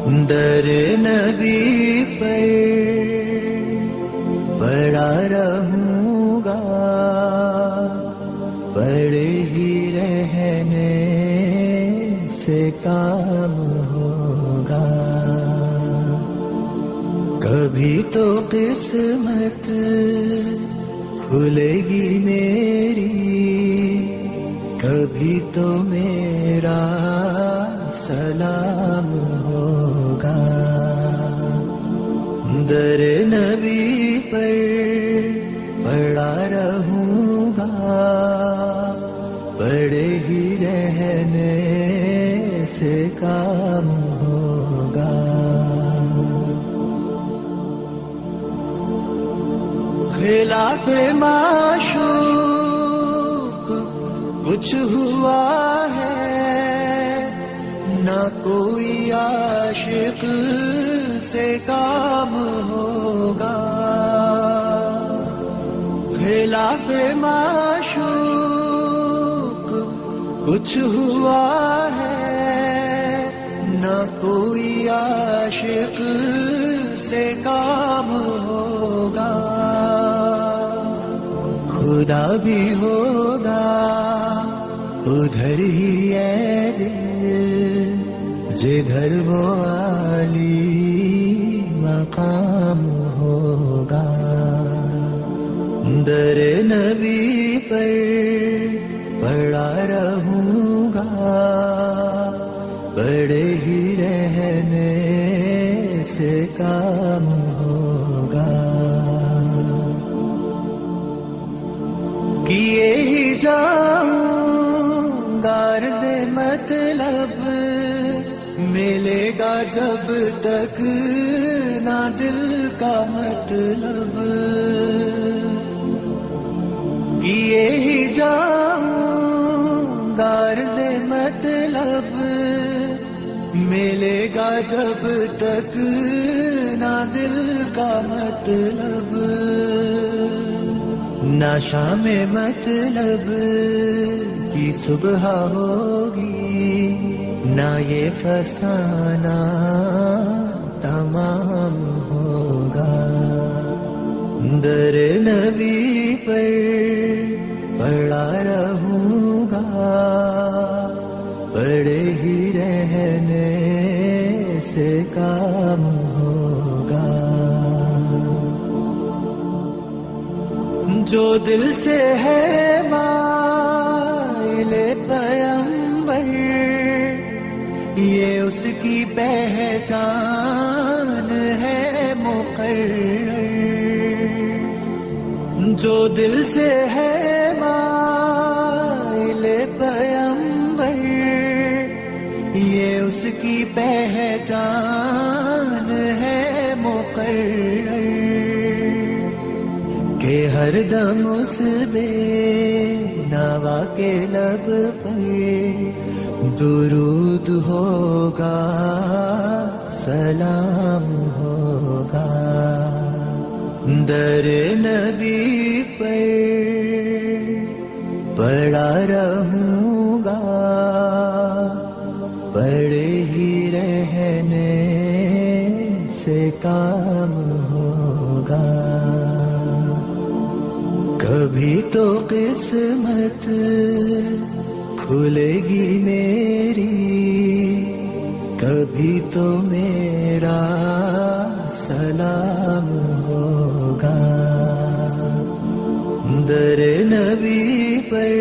در نبی پر پڑا رہوں گا، پڑے ہی رہنے سے کام ہوگا. کبھی تو قسمت کھلے گی میری، کبھی تو میرا سلام ہوگا. در نبی پر پڑا رہوں گا، پڑے ہی رہنے سے کام ہوگا. خلاف معشوق کچھ ہوا ہے، نہ کوئی عاشق سے کام ہوگا. خلاف معشوق کچھ ہوا ہے، نہ کوئی عاشق سے کام ہوگا. خدا بھی ہوگا ادھر ہی ہے دل، جدھر وہ عالی مقام ہوگا. در نبی پر پڑا رہوں گا، پڑے ہی رہنے سے کام ہوگا. کیے ہی جاؤں غرض مطلب، ملے گا جب تک نہ دل کا مطلب. کیے ہی جاؤں غرض مطلب، ملے گا جب تک نہ دل کا مطلب. نہ شام مطلب کی صبح ہوگی، نہ یہ فسانہ تمام ہوگا. در نبی پر پڑا رہوں گا، پڑے ہی رہنے سے کام ہوگا. جو دل سے ہے مائل پیمبر، یہ اس کی پہچان ہے مقرر. جو دل سے ہے مائل پیمبر، یہ اس کی پہچان ہے مقرر. کہ ہر دم اس بے نوا کے لب پر درود ہوگا، سلام ہوگا. در نبی پر پڑا رہوں گا، پڑے ہی رہنے سے کام ہوگا. کبھی تو قسمت کھلے گی میری، کبھی تو میرا سلام ہوگا. در نبی پر